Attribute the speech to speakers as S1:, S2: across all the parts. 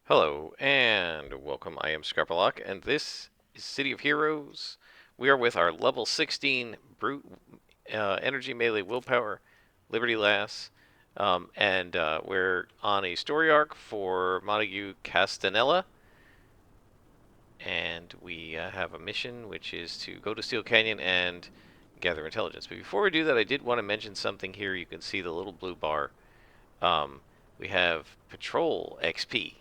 S1: Hello and welcome. I am Scarpalock, and this is City of Heroes. We are with our level 16 brute energy melee willpower Liberty Lass, and we're on a story arc for Montague Castanella, and we have a mission which is to go to Steel Canyon and gather intelligence. But before we do that, I did want to mention something here. You can see the little blue bar. Um, we have Patrol XP.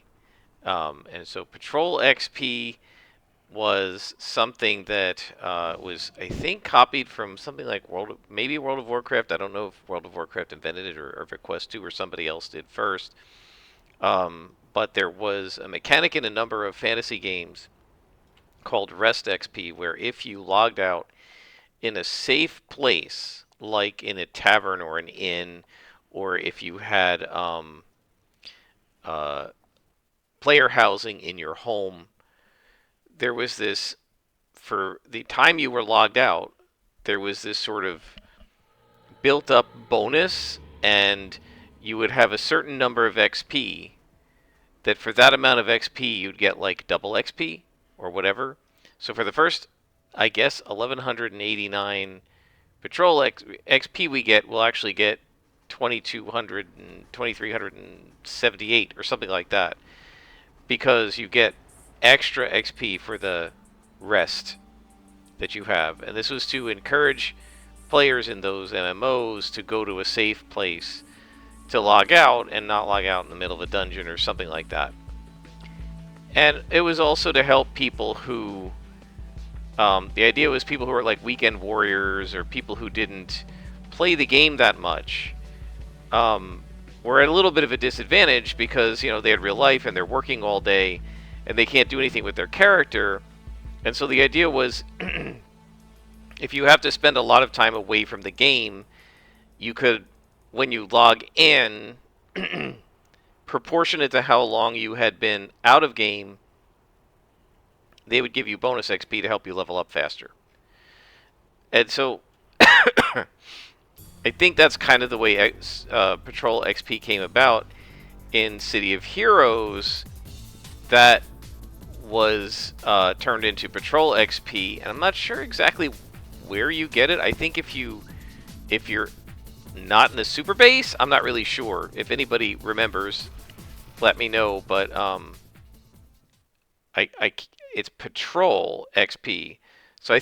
S1: And so Patrol XP was something that was, I think, copied from something like maybe World of Warcraft. I don't know if World of Warcraft invented it or if Quest 2 or somebody else did first. But there was a mechanic in a number of fantasy games called Rest XP, where if you logged out in a safe place, like in a tavern or an inn, or if you had uh, player housing in your home, there was this, for the time you were logged out, there was this sort of built up bonus, and you would have a certain number of XP that for that amount of XP you'd get like double XP or whatever. So for the first, I guess, 1189 patrol XP we get, we'll actually get 2200 and 2378 or something like that, because you get extra XP for the rest that you have. And this was to encourage players in those MMOs to go to a safe place to log out and not log out in the middle of a dungeon or something like that. And it was also to help people who, the idea was people who were like weekend warriors or people who didn't play the game that much, were at a little bit of a disadvantage because, they had real life and they're working all day and they can't do anything with their character. And so the idea was if you have to spend a lot of time away from the game, you could, when you log in, proportionate to how long you had been out of game, they would give you bonus XP to help you level up faster. And so I think that's kind of the way Patrol XP came about in City of Heroes. That was turned into Patrol XP, and I'm not sure exactly where you get it. I think if you're not in the super base, I'm not really sure. If anybody remembers, let me know. But it's Patrol XP. So I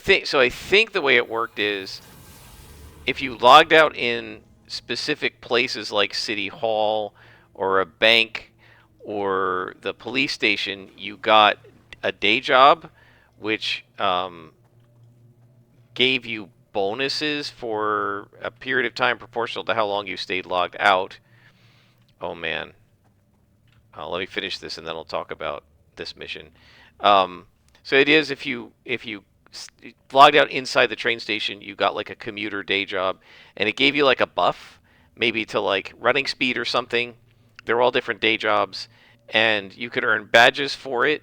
S1: think the way it worked is if you logged out in specific places like City Hall or a bank or the police station, you got a day job, which gave you bonuses for a period of time proportional to how long you stayed logged out. Oh man. Let me finish this and then I'll talk about this mission. So it is, if you logged out inside the train station, you got like a commuter day job, and it gave you like a buff, maybe to like running speed or something. They're all different day jobs, and you could earn badges for it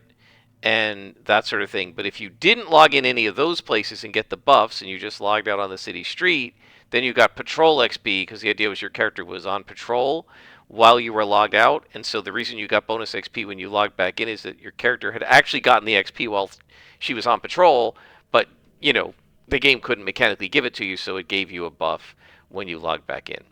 S1: and that sort of thing. But if you didn't log in any of those places and get the buffs, and you just logged out on the city street, then you got patrol XP, because the idea was your character was on patrol while you were logged out. And so the reason you got bonus XP when you logged back in is that your character had actually gotten the XP while she was on patrol, but the game couldn't mechanically give it to you, so it gave you a buff when you logged back in.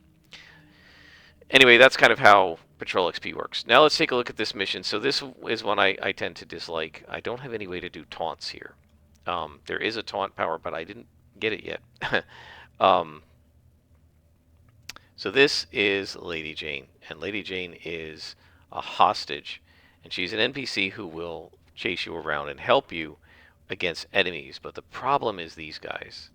S1: Anyway, that's kind of how Patrol XP works. Now let's take a look at this mission. So this is one I tend to dislike. I don't have any way to do taunts here. There is a taunt power, but I didn't get it yet. So this is Lady Jane, and Lady Jane is a hostage, and she's an NPC who will chase you around and help you against enemies. But the problem is these guys,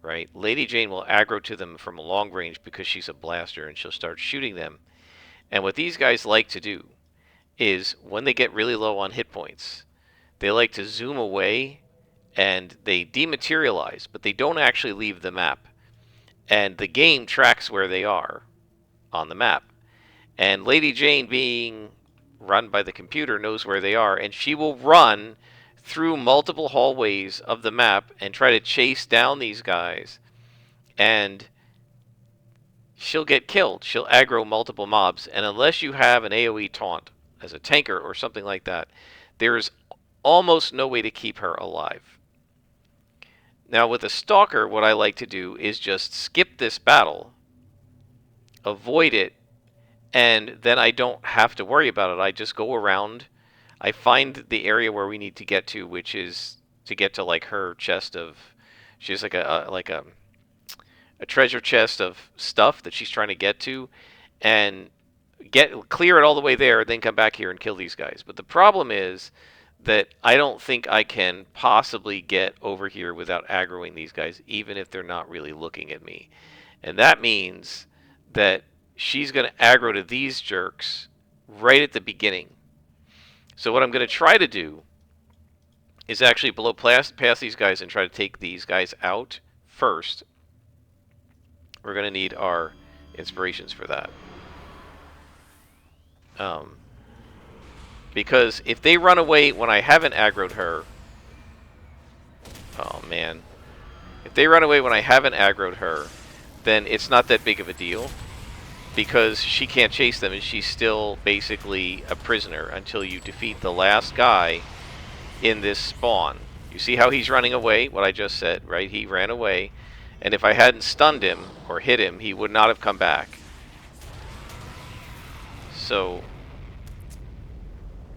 S1: right? Lady Jane will aggro to them from a long range because she's a blaster, and she'll start shooting them. And what these guys like to do is when they get really low on hit points, they like to zoom away and they dematerialize, but they don't actually leave the map. And the game tracks where they are on the map. And Lady Jane, being run by the computer, knows where they are, and she will run through multiple hallways of the map and try to chase down these guys. And she'll get killed. She'll aggro multiple mobs, and unless you have an AoE taunt, as a tanker or something like that, there's almost no way to keep her alive. Now with a Stalker, what I like to do is just skip this battle, avoid it, and then I don't have to worry about it. I just go around, I find the area where we need to get to, which is to get to like her chest of, she has like a treasure chest of stuff that she's trying to get to, and clear it all the way there, then come back here and kill these guys. But the problem is that I don't think I can possibly get over here without aggroing these guys, even if they're not really looking at me. And that means that she's going to aggro to these jerks right at the beginning. So what I'm going to try to do is actually blow past these guys and try to take these guys out first. We're going to need our inspirations for that. Because if they run away when I haven't aggroed her... Oh, man. If they run away when I haven't aggroed her, then it's not that big of a deal. Because she can't chase them, and she's still basically a prisoner until you defeat the last guy in this spawn. You see how he's running away? What I just said, right? He ran away. And if I hadn't stunned him or hit him, he would not have come back. So,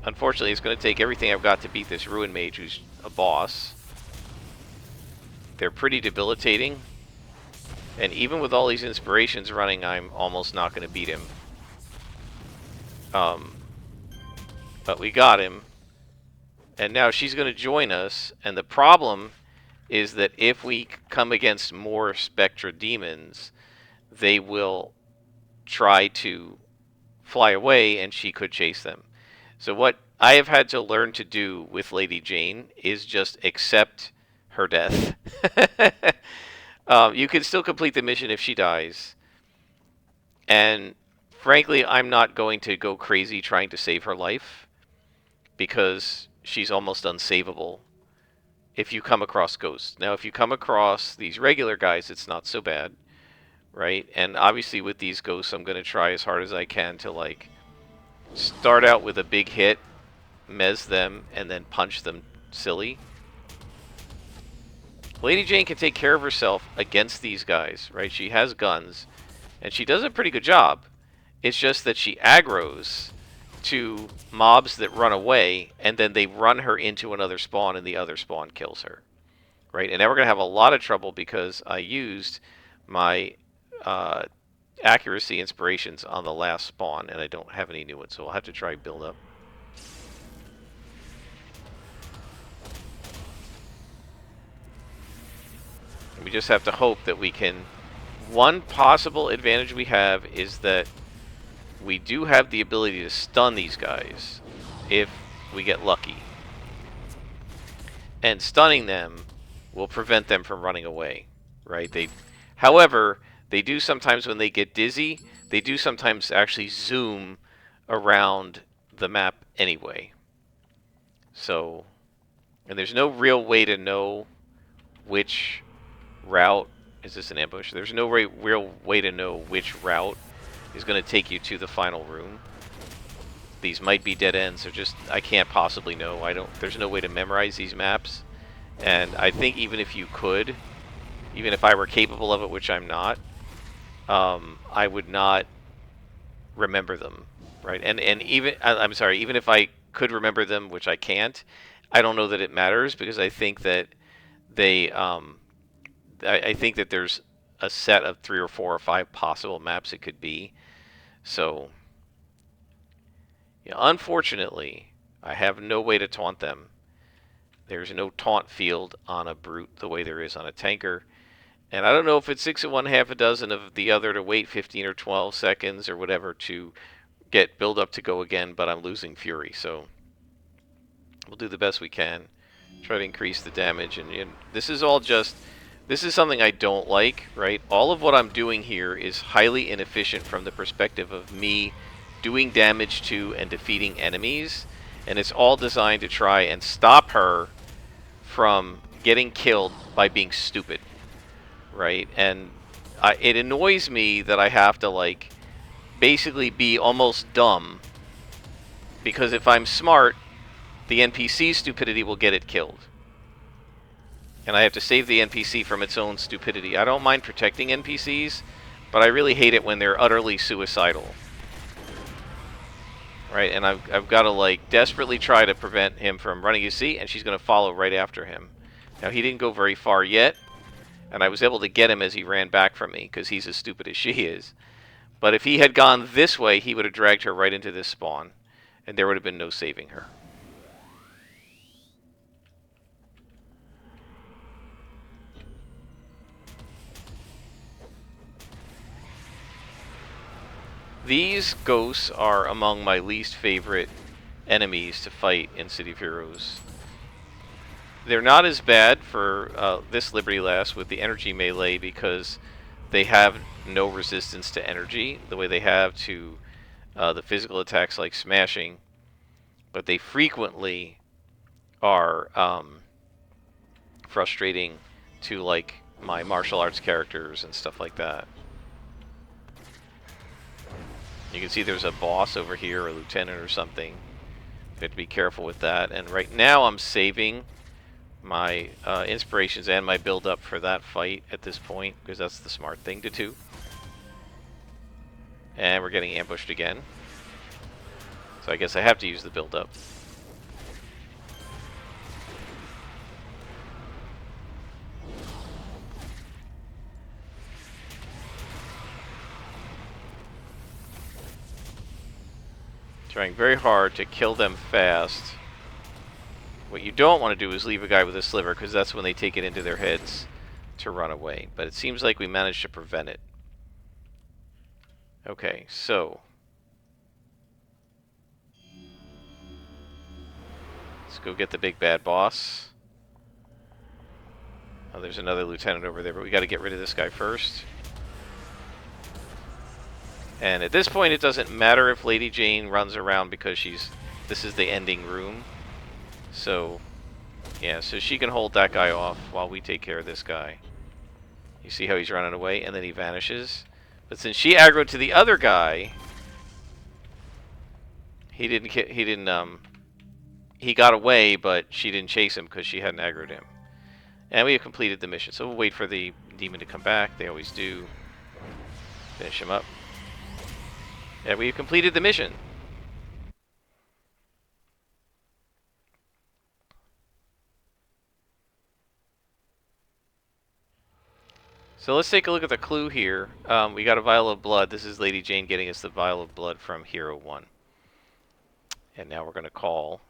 S1: unfortunately, it's going to take everything I've got to beat this Ruin Mage, who's a boss. They're pretty debilitating. And even with all these inspirations running, I'm almost not going to beat him. But we got him. And now she's going to join us. And the problem is that if we come against more Spectra demons, they will try to fly away and she could chase them. So what I have had to learn to do with Lady Jane is just accept her death. You can still complete the mission if she dies. And frankly, I'm not going to go crazy trying to save her life, because she's almost unsavable if you come across ghosts. Now, if you come across these regular guys, it's not so bad, right? And obviously with these ghosts, I'm going to try as hard as I can to, like, start out with a big hit, mez them, and then punch them silly. Lady Jane can take care of herself against these guys, right? She has guns, and she does a pretty good job. It's just that she aggroes to mobs that run away, and then they run her into another spawn, and the other spawn kills her, right? And now we're going to have a lot of trouble because I used my accuracy inspirations on the last spawn, and I don't have any new ones, so I'll have to try build up. We just have to hope that we can... One possible advantage we have is that we do have the ability to stun these guys if we get lucky. And stunning them will prevent them from running away, right? However, they do sometimes, when they get dizzy, they do sometimes actually zoom around the map anyway. So, and there's no real way to know which route... Is this an ambush? There's no real way to know which route is going to take you to the final room. These might be dead ends, or just... I can't possibly know. There's no way to memorize these maps. And I think even if you could, even if I were capable of it, which I'm not, I would not remember them, right? And even... I'm sorry, even if I could remember them, which I can't, I don't know that it matters, because I think that they... I think that there's a set of 3 or 4 or 5 possible maps it could be. So, yeah, unfortunately, I have no way to taunt them. There's no taunt field on a brute the way there is on a tanker. And I don't know if it's 6 of one, half a dozen of the other to wait 15 or 12 seconds or whatever to get build up to go again, but I'm losing fury. So, we'll do the best we can. Try to increase the damage. And this is all just... This is something I don't like, right? All of what I'm doing here is highly inefficient from the perspective of me doing damage to and defeating enemies. And it's all designed to try and stop her from getting killed by being stupid, right? And it annoys me that I have to, like, basically be almost dumb Because if I'm smart, the NPC's stupidity will get it killed. And I have to save the NPC from its own stupidity. I don't mind protecting NPCs, but I really hate it when they're utterly suicidal. Right, and I've got to, like, desperately try to prevent him from running. You see, and she's going to follow right after him. Now, he didn't go very far yet, and I was able to get him as he ran back from me, because he's as stupid as she is. But if he had gone this way, he would have dragged her right into this spawn, and there would have been no saving her. These ghosts are among my least favorite enemies to fight in City of Heroes. They're not as bad for this Liberty Lass with the energy melee because they have no resistance to energy the way they have to the physical attacks like smashing, but they frequently are frustrating to, like, my martial arts characters and stuff like that. You can see there's a boss over here, a lieutenant or something. You have to be careful with that. And right now I'm saving my inspirations and my build-up for that fight at this point, because that's the smart thing to do. And we're getting ambushed again. So I guess I have to use the build-up. Trying very hard to kill them fast. What you don't want to do is leave a guy with a sliver, because that's when they take it into their heads to run away. But it seems like we managed to prevent it. Okay, so let's go get the big bad boss. Oh, there's another lieutenant over there, but we got to get rid of this guy first. And at this point, it doesn't matter if Lady Jane runs around because this is the ending room. So, yeah, so she can hold that guy off while we take care of this guy. You see how he's running away, and then he vanishes. But since she aggroed to the other guy, he got away, but she didn't chase him because she hadn't aggroed him. And we have completed the mission. So we'll wait for the demon to come back. They always do. Finish him up. And we've completed the mission. So let's take a look at the clue here. We got a vial of blood. This is Lady Jane getting us the vial of blood from Hero 1. And now we're going to call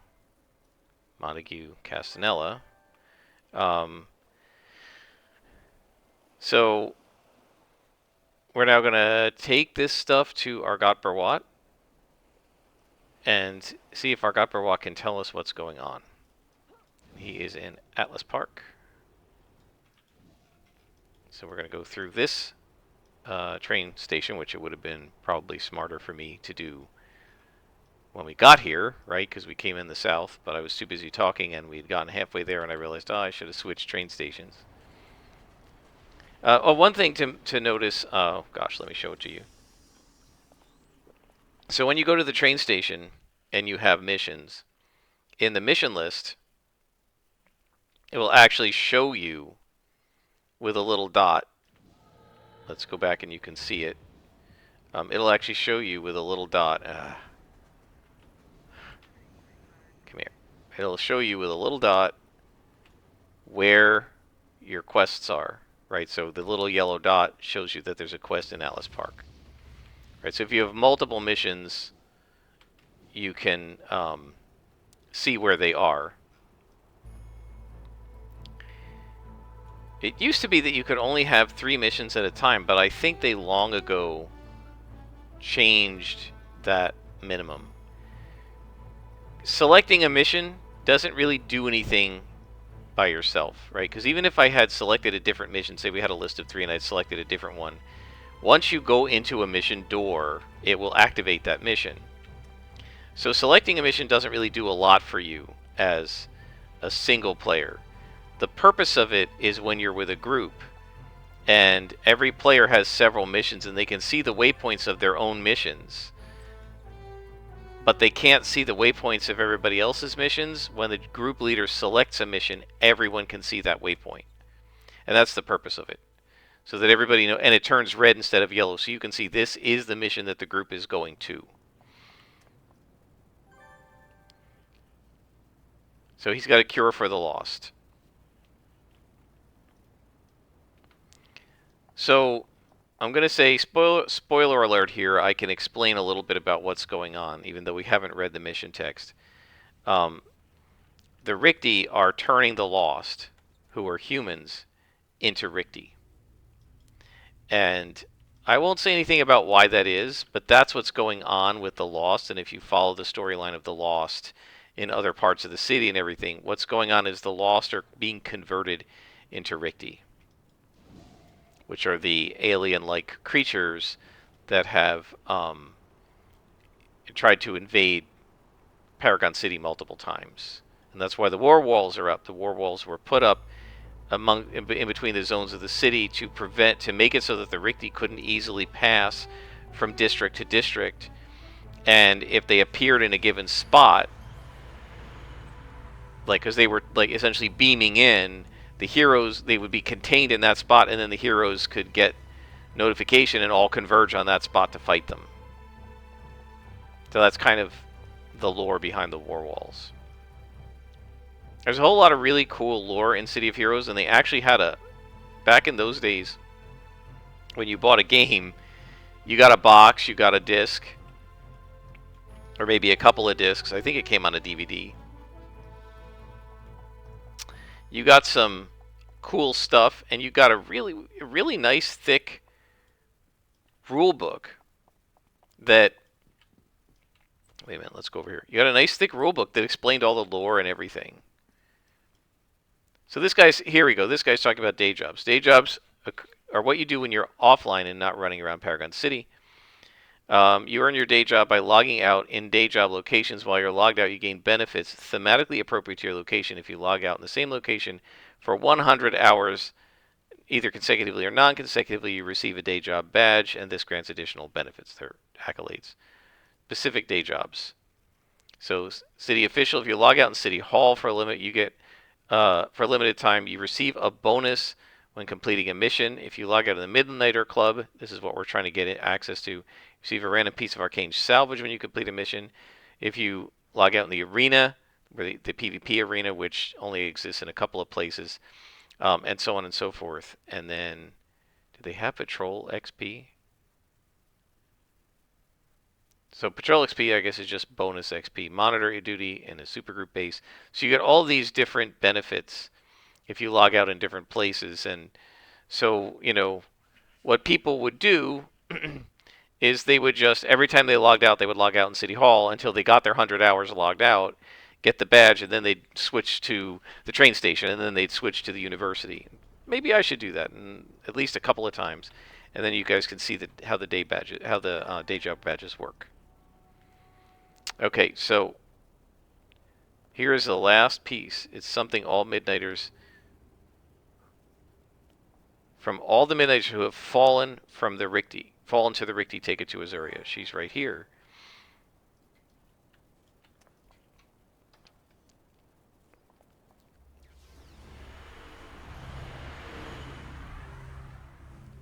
S1: Montague Castanella. So we're now going to take this stuff to Argot Barwat and see if Argot Barwat can tell us what's going on. He is in Atlas Park. So we're going to go through this train station, which it would have been probably smarter for me to do when we got here, right? Because we came in the south, but I was too busy talking, and we had gotten halfway there, and I realized, oh, I should have switched train stations. One thing to notice, oh gosh, let me show it to you. So when you go to the train station and you have missions, in the mission list, it will actually show you with a little dot. Let's go back and you can see it. It'll actually show you with a little dot. Come here. It'll show you with a little dot where your quests are. Right, so the little yellow dot shows you that there's a quest in Atlas Park. Right, so if you have multiple missions, you can see where they are. It used to be that you could only have 3 missions at a time, but I think they long ago changed that minimum. Selecting a mission doesn't really do anything by yourself, right? Because even if I had selected a different mission, say we had a list of 3 and I'd selected a different one, once you go into a mission door, it will activate that mission. So selecting a mission doesn't really do a lot for you as a single player. The purpose of it is when you're with a group and every player has several missions and they can see the waypoints of their own missions. but they can't see the waypoints of everybody else's missions. When the group leader selects a mission, everyone can see that waypoint. And that's the purpose of it. So that everybody knows, and it turns red instead of yellow, so you can see this is the mission that the group is going to. So he's got a cure for the lost. So I'm going to say, spoiler alert here, I can explain a little bit about what's going on, even though we haven't read the mission text. The Rikti are turning the lost, who are humans, into Rikti. And I won't say anything about why that is, but that's what's going on with the Lost. And if you follow the storyline of the Lost in other parts of the city and everything, what's going on is the Lost are being converted into Rikti, which are the alien-like creatures that have tried to invade Paragon City multiple times. And that's why the war walls are up. The war walls were put up in between the zones of the city to make it so that the Rikti couldn't easily pass from district to district. And if they appeared in a given spot, like, because they were like essentially beaming in, the heroes, they would be contained in that spot, and then the heroes could get notification and all converge on that spot to fight them. So that's kind of the lore behind the war walls. There's a whole lot of really cool lore in City of Heroes, and they actually had back in those days, when you bought a game, you got a box, you got a disc, or maybe a couple of discs. I think it came on a DVD. You got some cool stuff, and you got a really nice, thick rule book that... Wait a minute, let's go over here. You got a nice, thick rule book that explained all the lore and everything. So here we go. This guy's talking about day jobs. Day jobs are what you do when you're offline and not running around Paragon City. You earn your day job by logging out in day job locations. While you're logged out, you gain benefits thematically appropriate to your location. If you log out in the same location for 100 hours, either consecutively or non-consecutively, you receive a day job badge, and this grants additional benefits. They're accolades. Specific day jobs. So, city official, if you log out in City Hall for a limit, you get for a limited time, you receive a bonus when completing a mission. If you log out in the Midnighter Club, this is what we're trying to get access to. You receive a random piece of arcane salvage when you complete a mission. If you log out in the arena, the PvP arena, which only exists in a couple of places, and so on and so forth. And then, do they have Patrol XP? So Patrol XP, I guess, is just bonus XP. Monitor duty and a supergroup base. So you get all these different benefits if you log out in different places. And so, what people would do is they would just, every time they logged out, they would log out in City Hall until they got their 100 hours logged out, get the badge, and then they'd switch to the train station, and then they'd switch to the university. Maybe I should do that at least a couple of times. And then you guys can see how the day job badges work. Okay, so here is the last piece. It's something all Midnighters, from all the Midnighters who have fallen to the Rikti, take it to Azuria. She's right here.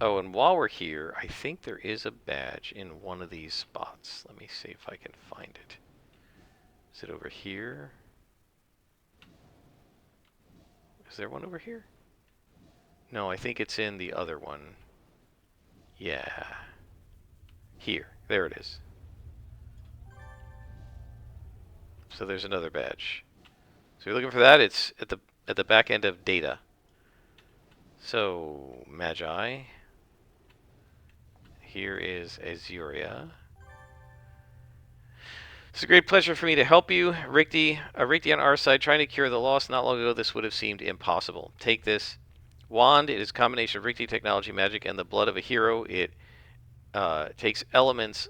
S1: Oh, and while we're here, I think there is a badge in one of these spots. Let me see if I can find it. Is it over here? Is there one over here? No, I think it's in the other one. Yeah. Here. There it is. So there's another badge. So you're looking for that. It's at the back end of data. So, Magi. Here is Azuria. It's a great pleasure for me to help you. Rikti on our side, trying to cure the lost. Not long ago, this would have seemed impossible. Take this wand. It is a combination of Rikti technology, magic, and the blood of a hero. It takes elements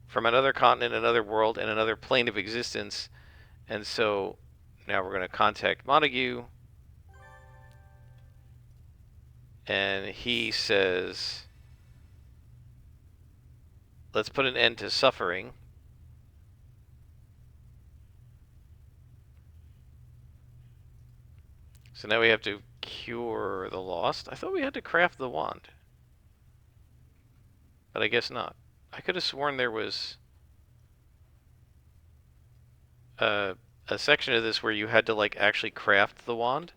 S1: from another continent, another world, and another plane of existence. And so now we're going to contact Montague. And he says, let's put an end to suffering. So now we have to cure the lost. I thought we had to craft the wand. But I guess not. I could have sworn there was a, a section of this where you had to like actually craft the wand.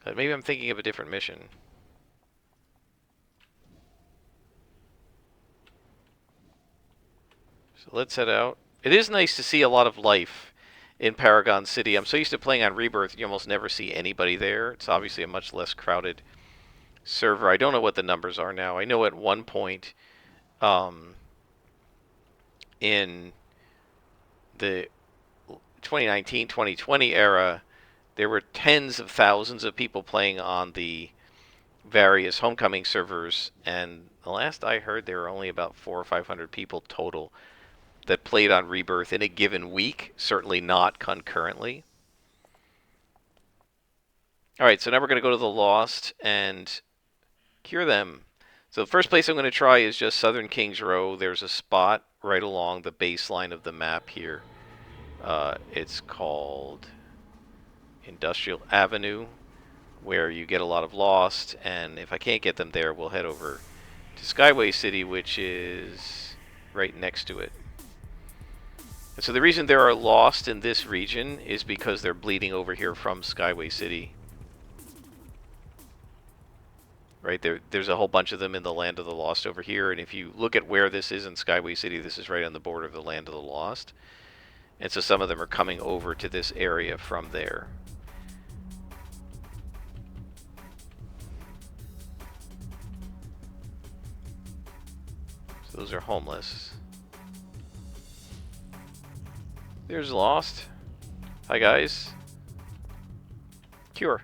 S1: But maybe I'm thinking of a different mission. So let's head out. It is nice to see a lot of life in Paragon City. I'm so used to playing on Rebirth, you almost never see anybody there. It's obviously a much less crowded server. I don't know what the numbers are now. I know at one point in the 2019-2020 era, there were tens of thousands of people playing on the various Homecoming servers, and the last I heard, there were only about 400 or 500 people total that played on Rebirth in a given week, certainly not concurrently. Alright, so now we're going to go to the Lost and cure them. So the first place I'm going to try is just Southern Kings Row. There's a spot right along the baseline of the map here. It's called Industrial Avenue, where you get a lot of Lost, and if I can't get them there, we'll head over to Skyway City, which is right next to it. And so the reason there are Lost in this region is because they're bleeding over here from Skyway City. Right, there's a whole bunch of them in the Land of the Lost over here, and if you look at where this is in Skyway City, this is right on the border of the Land of the Lost. And so some of them are coming over to this area from there. So those are homeless. There's Lost. Hi guys. Cure.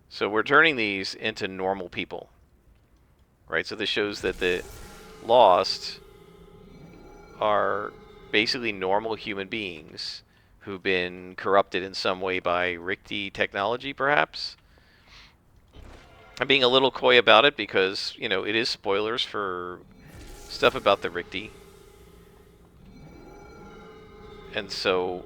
S1: So we're turning these into normal people. Right, so this shows that the Lost are basically normal human beings who've been corrupted in some way by Rikti technology, perhaps. I'm being a little coy about it because, you know, it is spoilers for stuff about the Rikti. And so,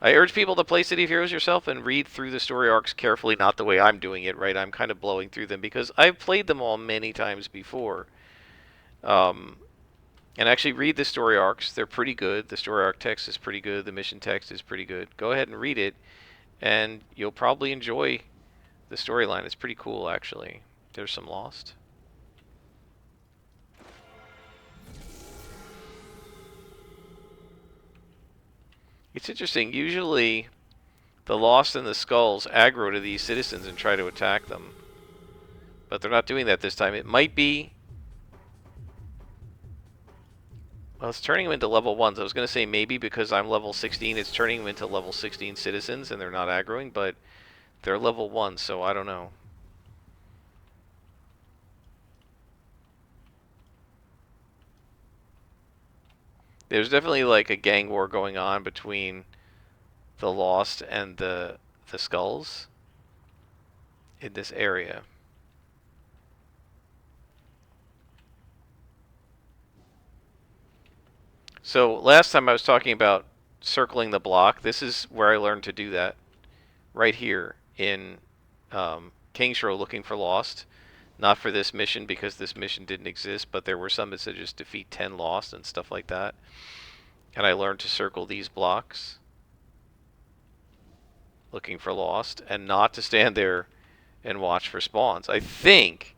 S1: I urge people to play City of Heroes yourself and read through the story arcs carefully, not the way I'm doing it, right? I'm kind of blowing through them because I've played them all many times before. And actually read the story arcs. They're pretty good. The story arc text is pretty good. The mission text is pretty good. Go ahead and read it, and you'll probably enjoy the storyline. It's pretty cool, actually. There's some Lost. It's interesting. Usually, the Lost and the Skulls aggro to these citizens and try to attack them. But they're not doing that this time. It might be... Well, it's turning them into level 1s. I was going to say maybe because I'm level 16, it's turning them into level 16 citizens and they're not aggroing, but they're level 1, so I don't know. There's definitely like a gang war going on between the Lost and the Skulls in this area. So last time I was talking about circling the block. This is where I learned to do that. Right here in Kings Row, looking for Lost. Not for this mission because this mission didn't exist, but there were some that said just defeat 10 Lost and stuff like that. And I learned to circle these blocks looking for Lost and not to stand there and watch for spawns. I think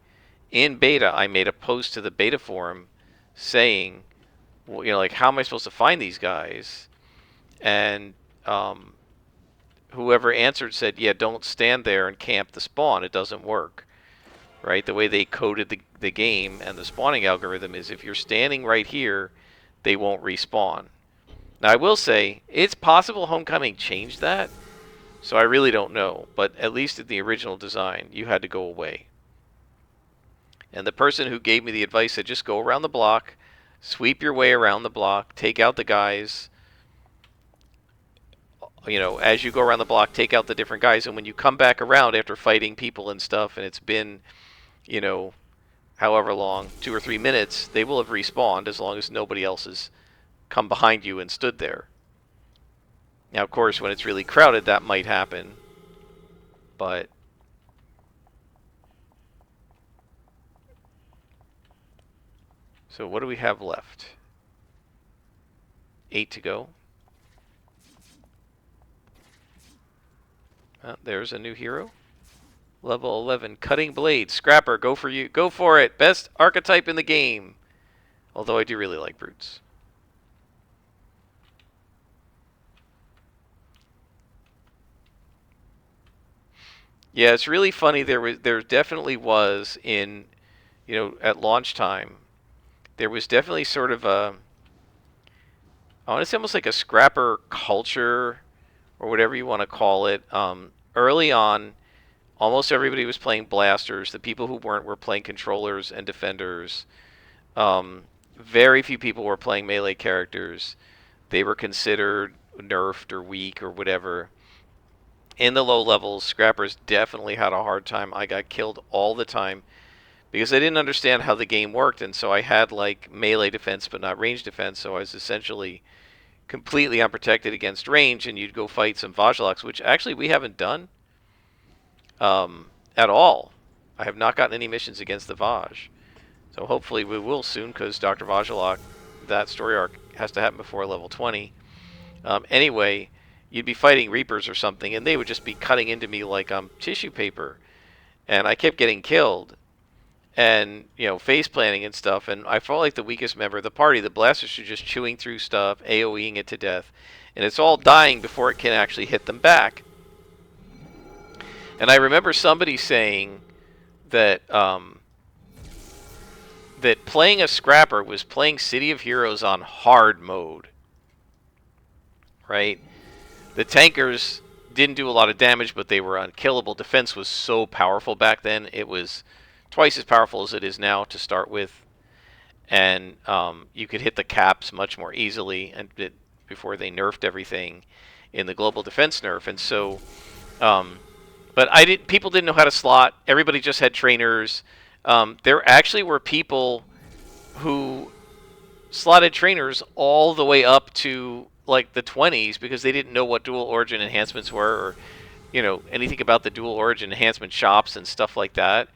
S1: in beta I made a post to the beta forum saying, well, you know, like, how am I supposed to find these guys? And whoever answered said, yeah, don't stand there and camp the spawn. It doesn't work. Right? The way they coded the game and the spawning algorithm is if you're standing right here, they won't respawn. Now, I will say, it's possible Homecoming changed that, so I really don't know. But at least in the original design, you had to go away. And the person who gave me the advice said, just go around the block, sweep your way around the block, take out the guys, as you go around the block, take out the different guys, and when you come back around after fighting people and stuff, and it's been, you know, however long, 2 or 3 minutes, they will have respawned as long as nobody else has come behind you and stood there. Now, of course, when it's really crowded, that might happen, but so what do we have left? 8 to go. There's a new hero. Level 11, Cutting Blade. Scrapper, go for you. Go for it. Best archetype in the game. Although I do really like brutes. Yeah, it's really funny. There definitely was in, at launch time, there was definitely sort of a, I want to say almost like a scrapper culture, or whatever you want to call it. Early on, almost everybody was playing blasters. The people who weren't were playing controllers and defenders. Very few people were playing melee characters. They were considered nerfed or weak or whatever. In the low levels, scrappers definitely had a hard time. I got killed all the time because I didn't understand how the game worked, and so I had like melee defense but not range defense, so I was essentially completely unprotected against range, and you'd go fight some Vajaloks, which actually we haven't done at all. I have not gotten any missions against the Vaj. So hopefully we will soon, because Dr. Vajalok, that story arc has to happen before level 20. Anyway, you'd be fighting Reapers or something, and they would just be cutting into me like tissue paper. And I kept getting killed. And, face planting and stuff, and I felt like the weakest member of the party. The blasters are just chewing through stuff, AoEing it to death, and it's all dying before it can actually hit them back. And I remember somebody saying that that playing a scrapper was playing City of Heroes on hard mode, right? The tankers didn't do a lot of damage, but they were unkillable. Defense was so powerful back then. It was twice as powerful as it is now to start with, and you could hit the caps much more easily, and before they nerfed everything in the global defense nerf. And so, but people didn't know how to slot. Everybody just had trainers. There actually were people who slotted trainers all the way up to like the 20s because they didn't know what dual origin enhancements were, or anything about the dual origin enhancement shops and stuff like that.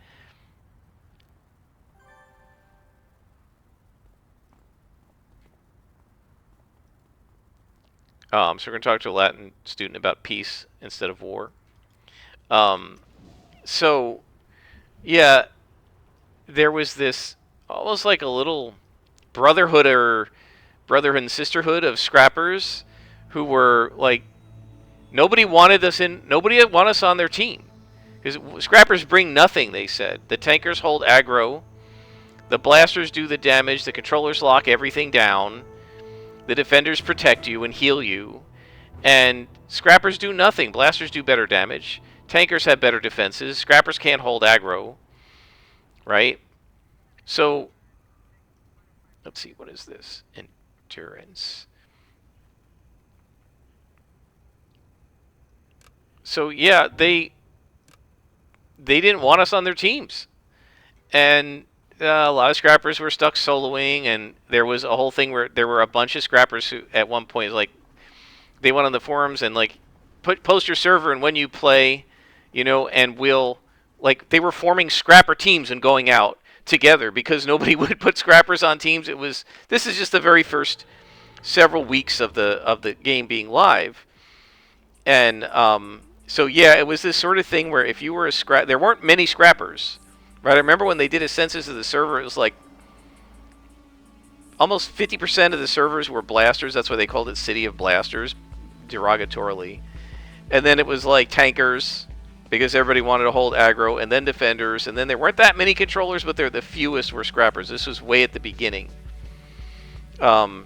S1: So we're going to talk to a Latin student about peace instead of war. So, yeah, there was this almost like a little brotherhood and sisterhood of scrappers who were like, nobody wanted us on their team. Because scrappers bring nothing, they said. The tankers hold aggro. The blasters do the damage. The controllers lock everything down. The defenders protect you and heal you, and scrappers do nothing. Blasters do better damage. Tankers have better defenses. Scrappers can't hold aggro, right? So, let's see, what is this? Endurance. So, yeah, they didn't want us on their teams. And a lot of scrappers were stuck soloing, and there was a whole thing where there were a bunch of scrappers who, at one point, like, they went on the forums and like, post your server, and when you play, and we'll, like, they were forming scrapper teams and going out together because nobody would put scrappers on teams. This is just the very first several weeks of the game being live, and so yeah, it was this sort of thing where if you were a there weren't many scrappers. Right, I remember when they did a census of the server, it was like almost 50% of the servers were blasters. That's why they called it City of Blasters, derogatorily. And then it was like tankers, because everybody wanted to hold aggro, and then defenders, and then there weren't that many controllers, but the fewest were scrappers. This was way at the beginning. So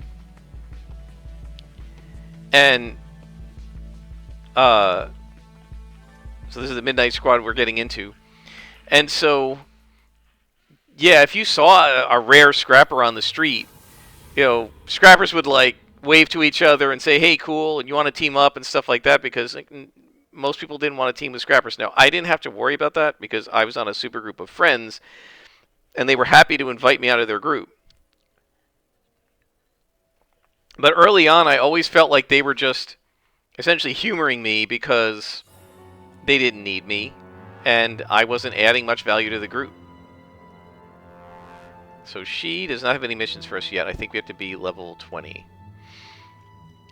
S1: this is the Midnight Squad we're getting into. And so, yeah, if you saw a rare scrapper on the street, scrappers would like wave to each other and say, "Hey, cool," and you want to team up and stuff like that, because like, most people didn't want to team with scrappers. Now, I didn't have to worry about that because I was on a super group of friends, and they were happy to invite me out of their group. But early on, I always felt like they were just essentially humoring me because they didn't need me, and I wasn't adding much value to the group. So she does not have any missions for us yet. I think we have to be level 20.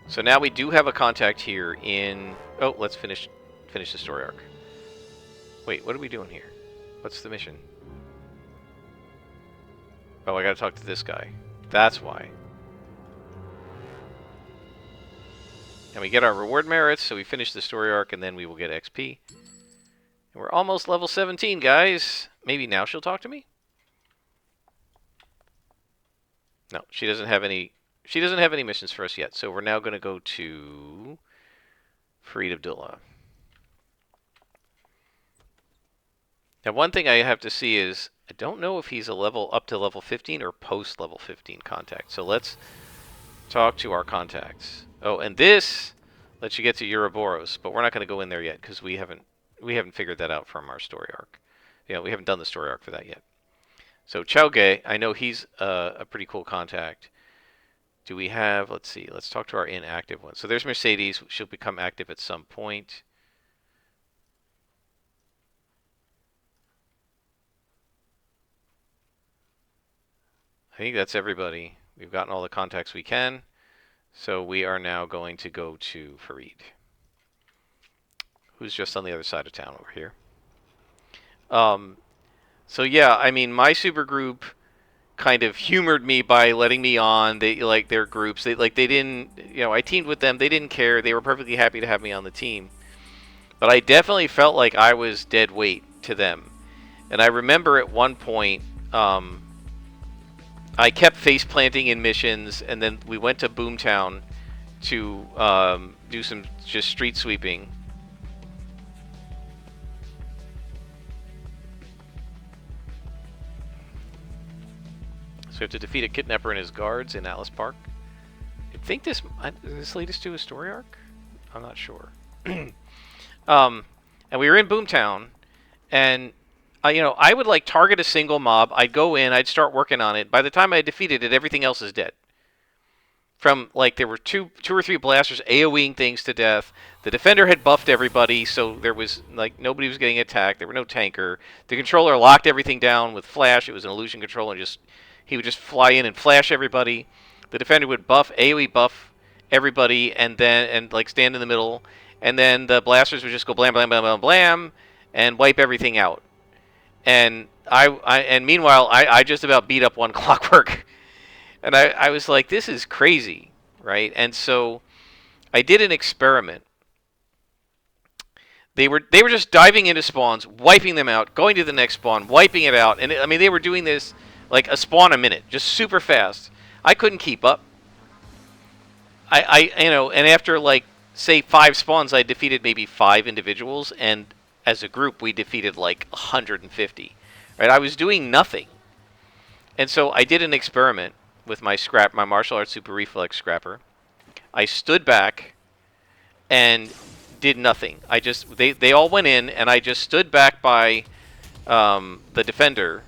S1: So now we do have a contact here in... Oh, let's finish the story arc. Wait, what are we doing here? What's the mission? Oh, I gotta talk to this guy. That's why. And we get our reward merits, so we finish the story arc, and then we will get XP. And we're almost level 17, guys. Maybe now she'll talk to me? No, she doesn't have any... She doesn't have any missions for us yet, so we're now going to go to Farid Abdullah. Now, one thing I have to see is, I don't know if he's a level up to level 15 or post level 15 contact. So let's talk to our contacts. Oh, and this lets you get to Ouroboros, but we're not going to go in there yet because we haven't figured that out from our story arc. Yeah, we haven't done the story arc for that yet. So Chauge, I know he's a pretty cool contact. Do we have, let's see, let's talk to our inactive one. So there's Mercedes. She'll become active at some point. I think that's everybody. We've gotten all the contacts we can. So we are now going to go to Farid, who's just on the other side of town over here. So yeah, I mean, my super group kind of humored me by letting me on. They like their groups. They didn't, I teamed with them. They didn't care. They were perfectly happy to have me on the team. But I definitely felt like I was dead weight to them. And I remember at one point, I kept face planting in missions, and then we went to Boomtown to do some just street sweeping. So we have to defeat a kidnapper and his guards in Atlas Park. I think this lead us to a story arc? I'm not sure. And we were in Boomtown, and I would like target a single mob. I'd go in, I'd start working on it. By the time I defeated it, everything else is dead. From like there were two or three blasters AoEing things to death. The defender had buffed everybody, so there was like nobody was getting attacked. There were no tanker. The controller locked everything down with flash. It was an illusion controller, and he would just fly in and flash everybody. The defender would AoE buff everybody, and like stand in the middle, and then the blasters would just go blam blam blam blam blam and wipe everything out. And meanwhile I just about beat up one Clockwork, and I was like, this is crazy, right? And so I did an experiment. They were just diving into spawns, wiping them out, going to the next spawn, wiping it out, and I mean they were doing this like a spawn a minute, just super fast. I couldn't keep up. And after like say 5 spawns, I defeated maybe 5 individuals, and as a group, we defeated like 150. Right? I was doing nothing. And so I did an experiment with my martial arts super reflex scrapper. I stood back and did nothing. They all went in, and I just stood back by the defender,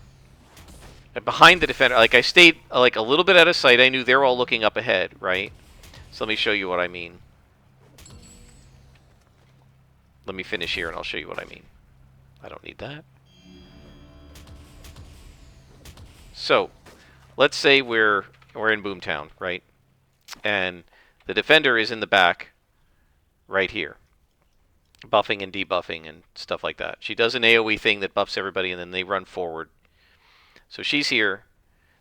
S1: behind the defender. Like I stayed like a little bit out of sight. I knew they're all looking up ahead, right? So let me show you what I mean. Let me finish here and I'll show you what I mean. I don't need that. So, let's say we're in Boomtown, right? And the defender is in the back right here, buffing and debuffing and stuff like that. She does an AoE thing that buffs everybody, and then they run forward. So she's here.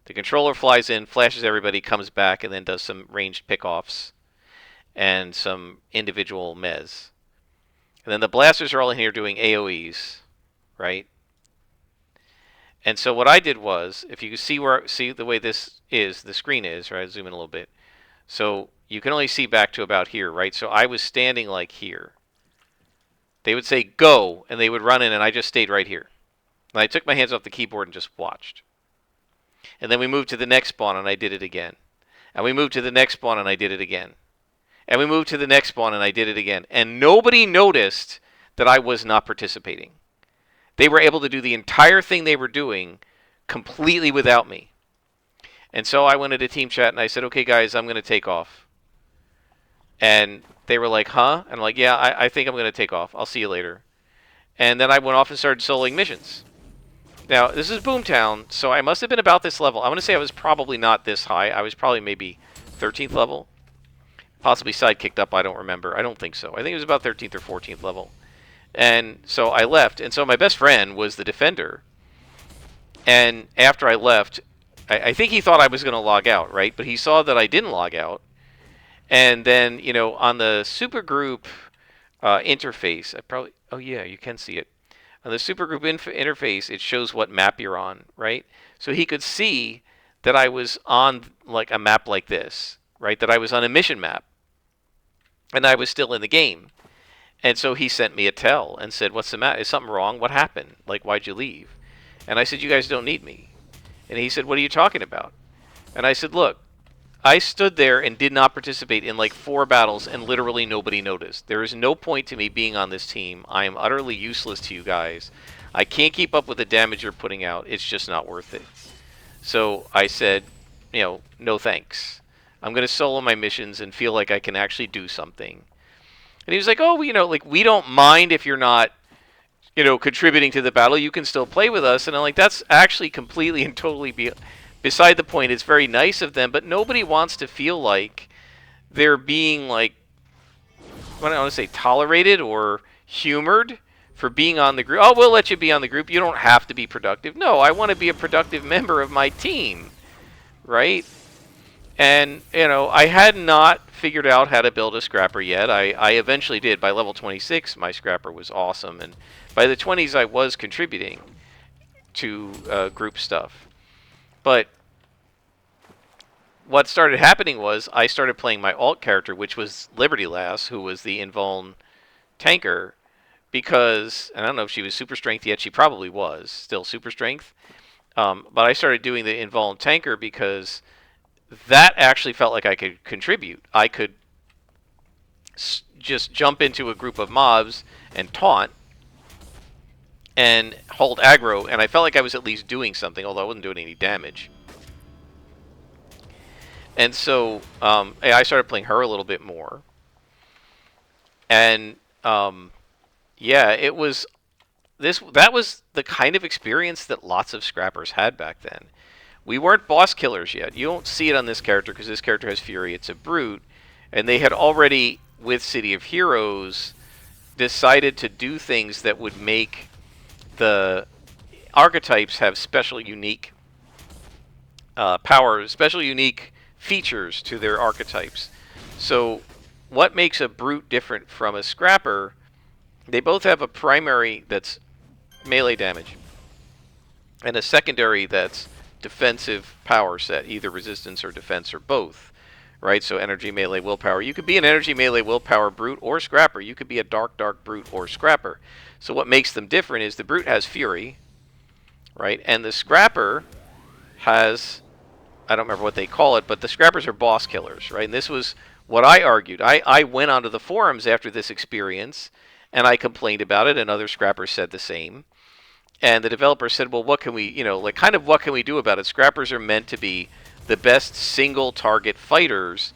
S1: The controller flies in, flashes everybody, comes back, and then does some ranged pickoffs and some individual mez. And then the blasters are all in here doing AoEs, right? And so what I did was, if you see the way this is, the screen is, right? Zoom in a little bit. So you can only see back to about here, right? So I was standing like here. They would say go, and they would run in, and I just stayed right here. And I took my hands off the keyboard and just watched. And then we moved to the next spawn, and I did it again. And we moved to the next spawn and I did it again. And we moved to the next spawn and I did it again. And nobody noticed that I was not participating. They were able to do the entire thing they were doing completely without me. And so I went into team chat and I said, okay, guys, I'm going to take off. And they were like, huh? And I'm like, yeah, I think I'm going to take off. I'll see you later. And then I went off and started soloing missions. Now, this is Boomtown, so I must have been about this level. I'm going to say I was probably not this high. I was probably maybe 13th level. Possibly sidekicked up, I don't remember. I don't think so. I think it was about 13th or 14th level. And so I left. And so my best friend was the defender. And after I left, I think he thought I was going to log out, right? But he saw that I didn't log out. And then, you know, on the supergroup interface, oh yeah, you can see it. On the supergroup interface, it shows what map you're on, right? So he could see that I was on like a map like this, right? That I was on a mission map. And I was still in the game. And so he sent me a tell and said, what's the matter? Is something wrong? What happened? Like, why'd you leave? And I said, you guys don't need me. And he said, what are you talking about? And I said, look, I stood there and did not participate in like 4 battles and literally nobody noticed. There is no point to me being on this team. I am utterly useless to you guys. I can't keep up with the damage you're putting out. It's just not worth it. So I said, you know, no thanks. I'm going to solo my missions and feel like I can actually do something. And he was like, oh, you know, like, we don't mind if you're not, you know, contributing to the battle. You can still play with us. And I'm like, that's actually completely and totally beside the point. It's very nice of them, but nobody wants to feel like they're being, like, I don't want to say tolerated or humored for being on the group. Oh, we'll let you be on the group. You don't have to be productive. No, I want to be a productive member of my team, right? And, you know, I had not figured out how to build a scrapper yet. I eventually did. By level 26, my scrapper was awesome. And by the 20s, I was contributing to group stuff. But what started happening was I started playing my alt character, which was Liberty Lass, who was the invuln tanker, because, and I don't know if she was super strength yet. She probably was still super strength. But I started doing the invuln tanker because that actually felt like I could contribute. I could just jump into a group of mobs and taunt and hold aggro, and I felt like I was at least doing something, although I wasn't doing any damage. And so I started playing her a little bit more. And yeah, it was that was the kind of experience that lots of scrappers had back then. We weren't boss killers yet. You don't see it on this character because this character has Fury. It's a brute. And they had already, with City of Heroes, decided to do things that would make the archetypes have special, unique powers, special, unique features to their archetypes. So what makes a brute different from a scrapper? They both have a primary that's melee damage and a secondary that's defensive power set, either resistance or defense or both, right? So energy, melee, willpower. You could be an energy, melee, willpower brute or scrapper. You could be a dark brute or scrapper. So what makes them different is the brute has Fury, right? And the scrapper has, I don't remember what they call it, but the scrappers are boss killers, right? And this was what I argued. I went onto the forums after this experience and I complained about it, and other scrappers said the same. And the developer said, well, what can we, you know, like, kind of what can we do about it? Scrappers are meant to be the best single target fighters.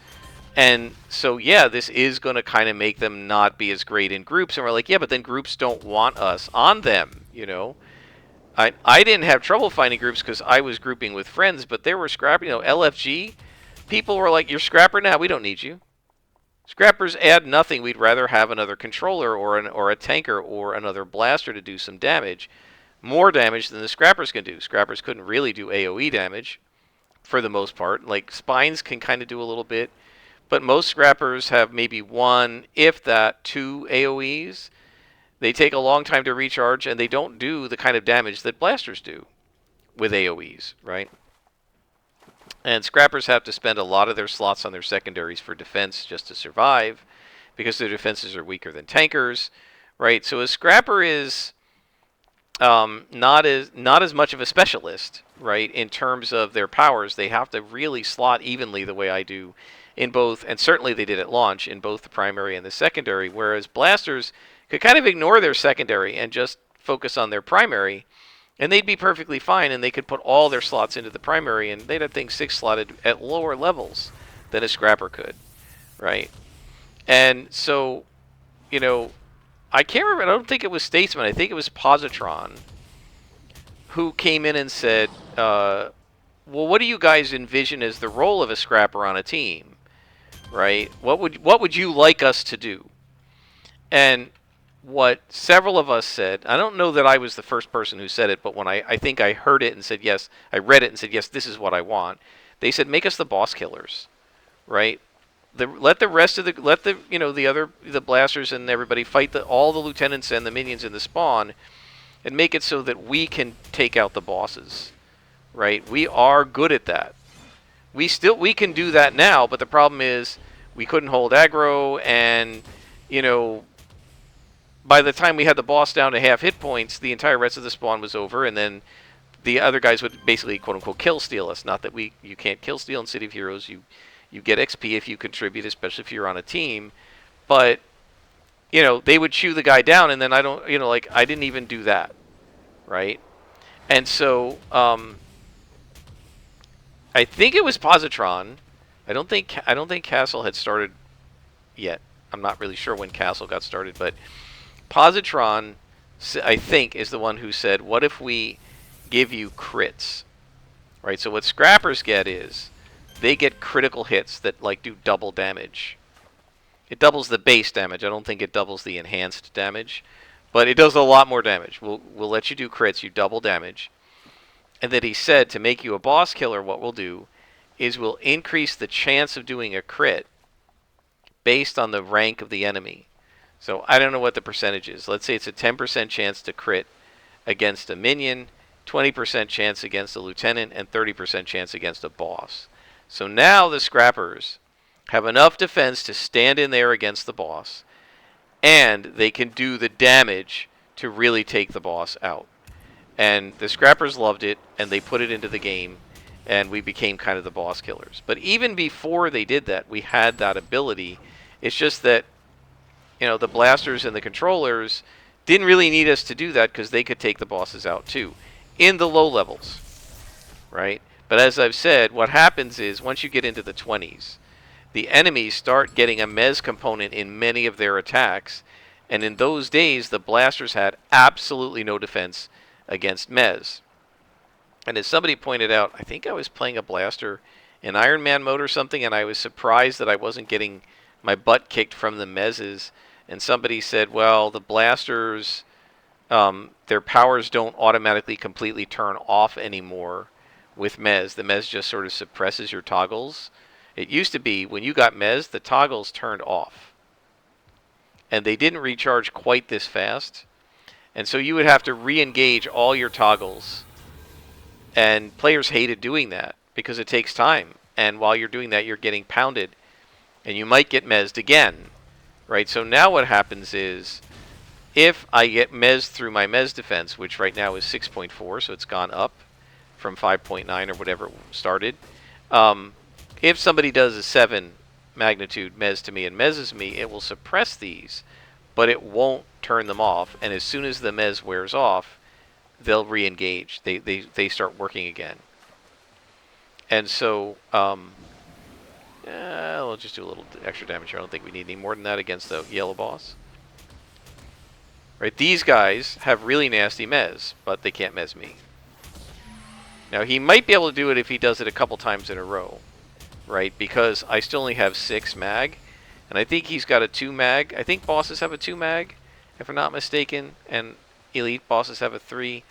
S1: And so, yeah, this is going to kind of make them not be as great in groups. And we're like, yeah, but then groups don't want us on them, you know. I didn't have trouble finding groups because I was grouping with friends, but there were scrappers, you know, LFG. People were like, you're scrapper now, we don't need you. Scrappers add nothing. We'd rather have another controller or a tanker or another blaster to do some damage. More damage than the scrappers can do. Scrappers couldn't really do AoE damage for the most part. Like, spines can kind of do a little bit, but most scrappers have maybe 1, if that, 2 AoEs. They take a long time to recharge, and they don't do the kind of damage that blasters do with AoEs, right? And scrappers have to spend a lot of their slots on their secondaries for defense just to survive, because their defenses are weaker than tankers, right? So a scrapper is not as much of a specialist, right? In terms of their powers, they have to really slot evenly the way I do in both, and certainly they did at launch in both the primary and the secondary. Whereas blasters could kind of ignore their secondary and just focus on their primary, and they'd be perfectly fine, and they could put all their slots into the primary, and they'd have things six slotted at lower levels than a scrapper could, right? And so, you know, I can't remember. I don't think it was Statesman. I think it was Positron who came in and said, "Well, what do you guys envision as the role of a scrapper on a team, right? What would you like us to do?" And what several of us said, I don't know that I was the first person who said it, but when I think I heard it and said yes, I read it and said yes, this is what I want. They said, make us the boss killers, right? Let the rest of the blasters and everybody fight all the lieutenants and the minions in the spawn, and make it so that we can take out the bosses, right? We are good at that. We can do that now, but the problem is we couldn't hold aggro, and you know, by the time we had the boss down to half hit points, the entire rest of the spawn was over, and then the other guys would basically quote unquote kill steal us. Not that you can't kill steal in City of Heroes. You get XP if you contribute, especially if you're on a team. But they would chew the guy down, and then I didn't even do that, right? And so I think it was Positron. I don't think Castle had started yet. I'm not really sure when Castle got started, but Positron, I think, is the one who said, "What if we give you crits?" Right. So what scrappers get is they get critical hits that do double damage. It doubles the base damage. I don't think it doubles the enhanced damage, but it does a lot more damage. We'll let you do crits. You double damage. And then he said, to make you a boss killer, what we'll do is we'll increase the chance of doing a crit based on the rank of the enemy. So I don't know what the percentage is. Let's say it's a 10% chance to crit against a minion, 20% chance against a lieutenant, and 30% chance against a boss. So now the scrappers have enough defense to stand in there against the boss, and they can do the damage to really take the boss out. And the scrappers loved it, and they put it into the game, and we became kind of the boss killers. But even before they did that, we had that ability. It's just that the blasters and the controllers didn't really need us to do that because they could take the bosses out too in the low levels, right? But as I've said, what happens is once you get into the 20s, the enemies start getting a Mez component in many of their attacks, and in those days the blasters had absolutely no defense against Mez. And as somebody pointed out, I think I was playing a blaster in Iron Man mode or something, and I was surprised that I wasn't getting my butt kicked from the Mezes. And somebody said, well, the blasters, their powers don't automatically completely turn off anymore with Mez. The Mez just sort of suppresses your toggles. It used to be when you got Mez, the toggles turned off. And they didn't recharge quite this fast. And so you would have to re-engage all your toggles. And players hated doing that because it takes time. And while you're doing that, you're getting pounded. And you might get Mezzed again. Right, so now what happens is, if I get Mez through my Mez defense, which right now is 6.4, so it's gone up from 5.9 or whatever it started. If somebody does a 7 magnitude Mez to me and Mezes me, it will suppress these, but it won't turn them off. And as soon as the Mez wears off, they'll re-engage. They start working again. And so we'll just do a little extra damage here. I don't think we need any more than that against the yellow boss. Right, these guys have really nasty Mez, but they can't Mez me. Now, he might be able to do it if he does it a couple times in a row, right? Because I still only have 6 mag, and I think he's got a 2 mag. I think bosses have a 2 mag, if I'm not mistaken, and elite bosses have a 3.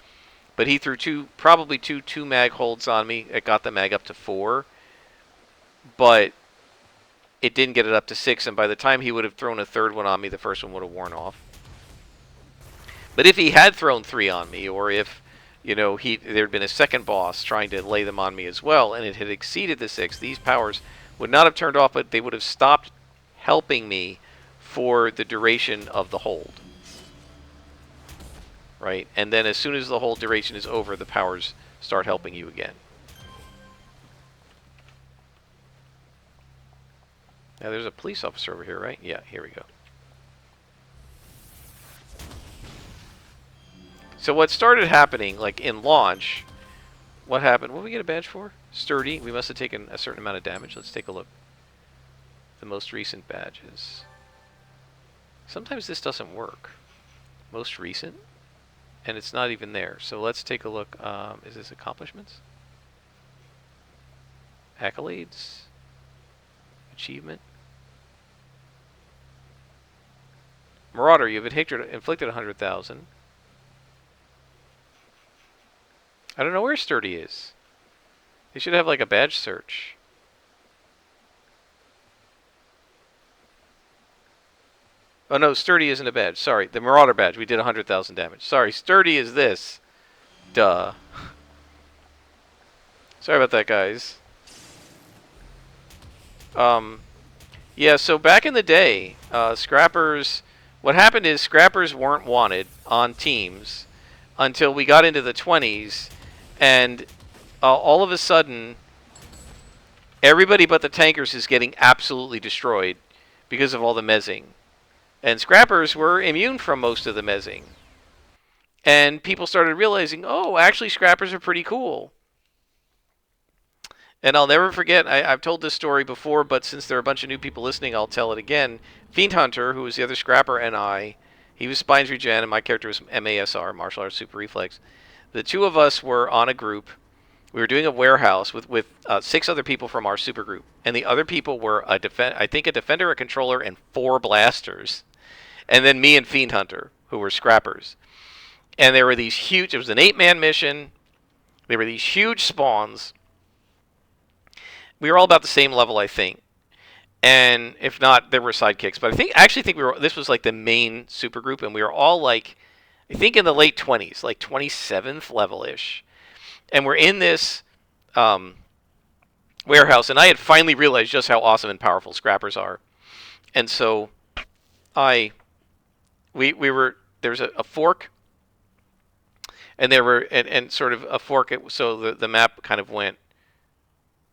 S1: But he threw probably two 2 mag holds on me. It got the mag up to 4. But it didn't get it up to 6, and by the time he would have thrown a 3rd one on me, the first one would have worn off. But if he had thrown 3 on me, or if there'd been a second boss trying to lay them on me as well, and it had exceeded the 6, these powers would not have turned off, but they would have stopped helping me for the duration of the hold. right? And then as soon as the whole duration is over, the powers start helping you again. Now there's a police officer over here, right? Yeah, here we go. So what started happening, like in launch, what happened? What did we get a badge for? Sturdy. We must have taken a certain amount of damage. Let's take a look. The most recent badges. Sometimes this doesn't work. Most recent? And it's not even there. So let's take a look. Is this accomplishments? Accolades? Achievement? Marauder, you've inflicted 100,000. I don't know where Sturdy is. They should have like a badge search. Oh no, Sturdy isn't a badge. Sorry, the Marauder badge. We did 100,000 damage. Sorry, Sturdy is this. Duh. Sorry about that, guys. Yeah, so back in the day, Scrappers... What happened is Scrappers weren't wanted on teams until we got into the 20s, and all of a sudden, everybody but the tankers is getting absolutely destroyed because of all the mezzing. And Scrappers were immune from most of the mezzing. And people started realizing, oh, actually Scrappers are pretty cool. And I'll never forget, I've told this story before, but since there are a bunch of new people listening, I'll tell it again. Fiend Hunter, who was the other Scrapper, and he was Spines Regen, and my character was MASR, Martial Arts Super Reflex. The two of us were on a group. We were doing a warehouse with 6 other people from our super group. And the other people were, I think, a Defender, a Controller, and 4 Blasters. And then me and Fiend Hunter, who were Scrappers. And there were these huge, it was an 8-man mission. There were these huge spawns. We were all about the same level, I think. And if not, there were sidekicks. But I actually think this was like the main super group, and we were all like, I think in the late 20s, like 27th level-ish. And we're in this warehouse, and I had finally realized just how awesome and powerful Scrappers are. And so there's a fork, and there were, and sort of a fork, so the map kind of went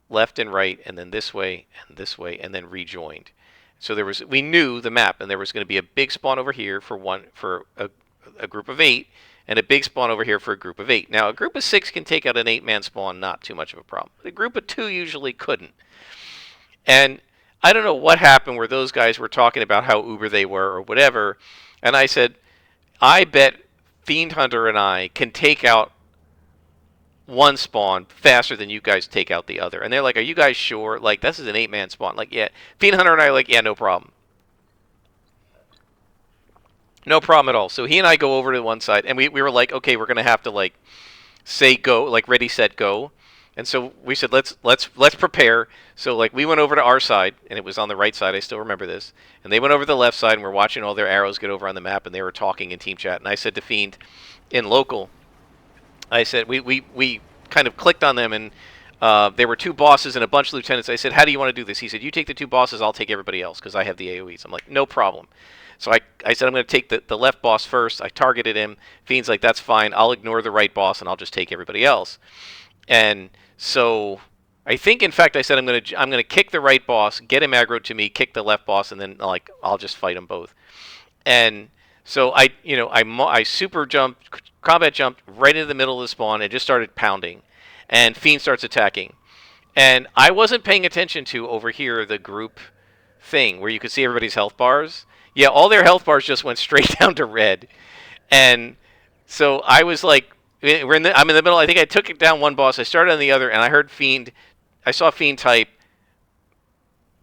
S1: left and right, and then this way, and then rejoined. So we knew the map, and there was going to be a big spawn over here for a group of 8, and a big spawn over here for a group of 8. Now, a group of 6 can take out an 8-man spawn, not too much of a problem. A group of 2 usually couldn't. And I don't know what happened where those guys were talking about how uber they were or whatever, and I said, I bet Fiend Hunter and I can take out one spawn faster than you guys take out the other. And they're like, are you guys sure? Like, this is an 8-man spawn. Like, yeah. Fiend Hunter and I are like, yeah, no problem. No problem at all. So he and I go over to one side, and we were like, okay, we're going to have to, like, say go, like, ready, set, go. And so we said, let's prepare. So, like, we went over to our side, and it was on the right side. I still remember this. And they went over to the left side, and we're watching all their arrows get over on the map, and they were talking in team chat. And I said to Fiend, in local, I said, we kind of clicked on them, and there were 2 bosses and a bunch of lieutenants. I said, how do you want to do this? He said, you take the 2 bosses, I'll take everybody else, because I have the AoEs. I'm like, no problem. So I said, I'm going to take the left boss first. I targeted him. Fiend's like, that's fine. I'll ignore the right boss, and I'll just take everybody else. And so I think, in fact, I said, I'm going to kick the right boss, get him aggroed to me, kick the left boss, and then, like, I'll just fight them both. And so I super jumped, combat jumped right into the middle of the spawn and just started pounding. And Fiend starts attacking. And I wasn't paying attention to, over here, the group thing where you could see everybody's health bars. Yeah, all their health bars just went straight down to red. And so I was like, I'm in the middle. I think I took it down one boss. I started on the other, and I heard Fiend. I saw Fiend type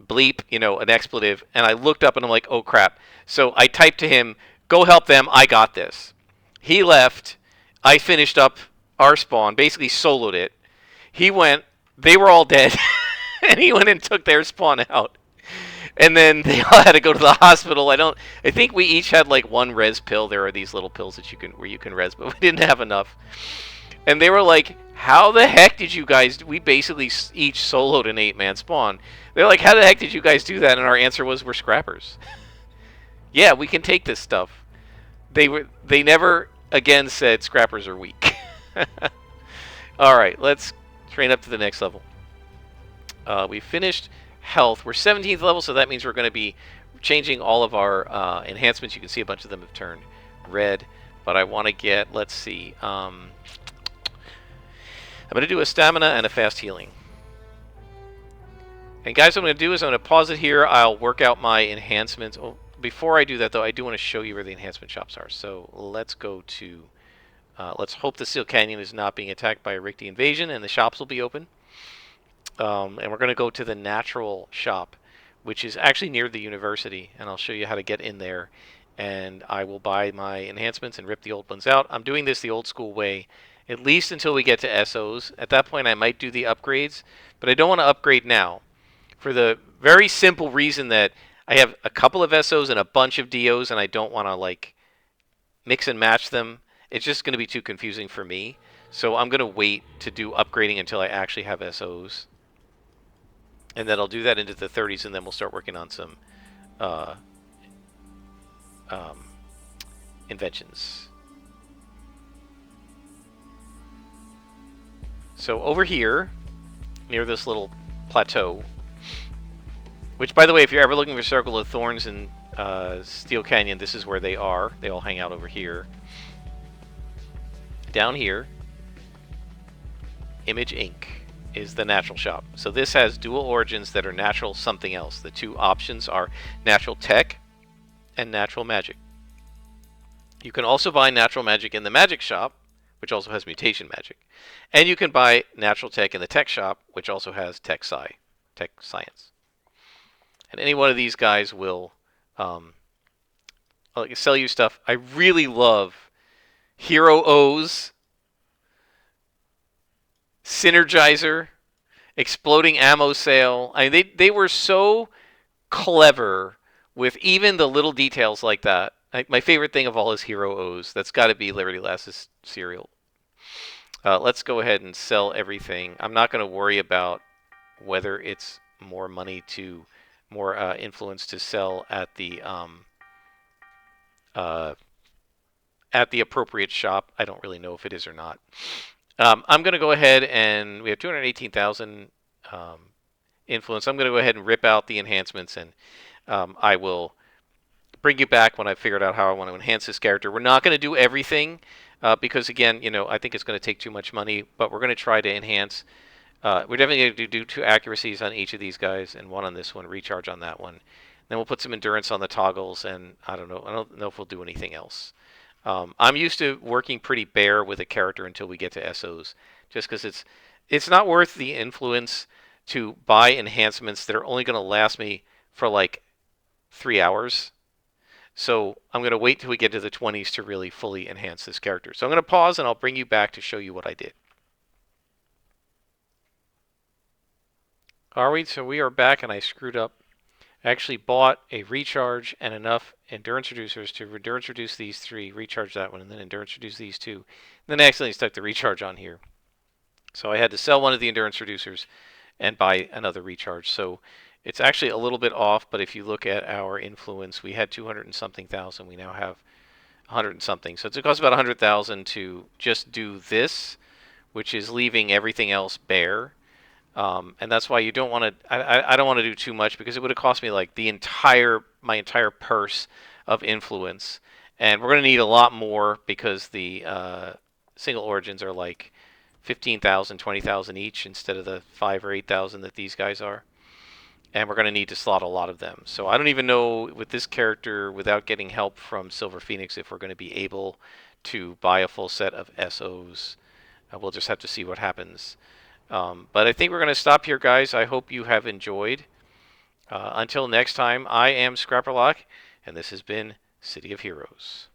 S1: bleep, an expletive, and I looked up, and I'm like, oh, crap. So I typed to him, go help them. I got this. He left. I finished up our spawn, basically soloed it. He went. They were all dead, and he went and took their spawn out. And then they all had to go to the hospital. I think we each had like 1 res pill. There are these little pills that where you can res, but we didn't have enough. And they were like, how the heck did you guys, we basically each soloed an 8-man spawn. They're like, how the heck did you guys do that? And our answer was, we're Scrappers. Yeah, we can take this stuff. They never again said scrappers are weak. All right, let's train up to the next level. We finished health. We're 17th level, so that means we're going to be changing all of our enhancements. You can see a bunch of them have turned red, but I want to get, let's see, I'm going to do a stamina and a fast healing. And guys, what I'm going to do is I'm going to pause it here. I'll work out my enhancements. Oh, before I do that, though, I do want to show you where the enhancement shops are. So let's go to, let's hope the Steel Canyon is not being attacked by a Rikti invasion, and the shops will be open. And we're going to go to the natural shop, which is actually near the university, and I'll show you how to get in there. And I will buy my enhancements and rip the old ones out. I'm doing this the old school way, at least until we get to SOs. At that point, I might do the upgrades, but I don't want to upgrade now, for the very simple reason that I have a couple of SOs and a bunch of DOs, and I don't want to like mix and match them. It's just going to be too confusing for me. So I'm going to wait to do upgrading until I actually have SOs. And then I'll do that into the 30s, and then we'll start working on some inventions. So over here, near this little plateau, which, by the way, if you're ever looking for Circle of Thorns in Steel Canyon, this is where they are. They all hang out over here. Down here, Image Inc. is the natural shop. So this has dual origins that are natural something else. The two options are natural tech and natural magic. You can also buy natural magic in the magic shop, which also has mutation magic. And you can buy natural tech in the tech shop, which also has tech science. And any one of these guys will sell you stuff. I really love Hero O's, Synergizer, Exploding Ammo Sale. I mean, they were so clever with even the little details like that. My favorite thing of all is Hero O's. That's got to be Liberty Lass's cereal. Let's go ahead and sell everything. I'm not going to worry about whether it's more money to more influence to sell at the appropriate shop. I don't really know if it is or not. I'm going to go ahead and we have 218,000 influence. I'm going to go ahead and rip out the enhancements, and I will bring you back when I've figured out how I want to enhance this character. We're not going to do everything because, again, I think it's going to take too much money, but we're going to try to enhance. We're definitely going to do 2 accuracies on each of these guys and 1 on this one, recharge on that one. Then we'll put some endurance on the toggles, and I don't know if we'll do anything else. I'm used to working pretty bare with a character until we get to SOs, just because it's not worth the influence to buy enhancements that are only going to last me for like 3 hours. So I'm going to wait till we get to the 20s to really fully enhance this character. So I'm going to pause, and I'll bring you back to show you what I did. Alright, so we are back, and I screwed up. I actually bought a recharge and enough endurance reducers to endurance reduce these 3, recharge that one, and then endurance reduce these 2. And then I accidentally stuck the recharge on here. So I had to sell one of the endurance reducers and buy another recharge. So it's actually a little bit off, but if you look at our influence, we had 200 and something thousand. We now have 100 and something. So it costs about 100,000 to just do this, which is leaving everything else bare. And that's why you don't want to. I don't want to do too much, because it would have cost me like my entire purse of influence, and we're going to need a lot more because the single origins are like 15,000, 20,000 each instead of the 5 or 8,000 that these guys are, and we're going to need to slot a lot of them. So I don't even know with this character, without getting help from Silver Phoenix, if we're going to be able to buy a full set of SOs. We'll just have to see what happens. But I think we're going to stop here, guys. I hope you have enjoyed. Until next time, I am Scrapperlock, and this has been City of Heroes.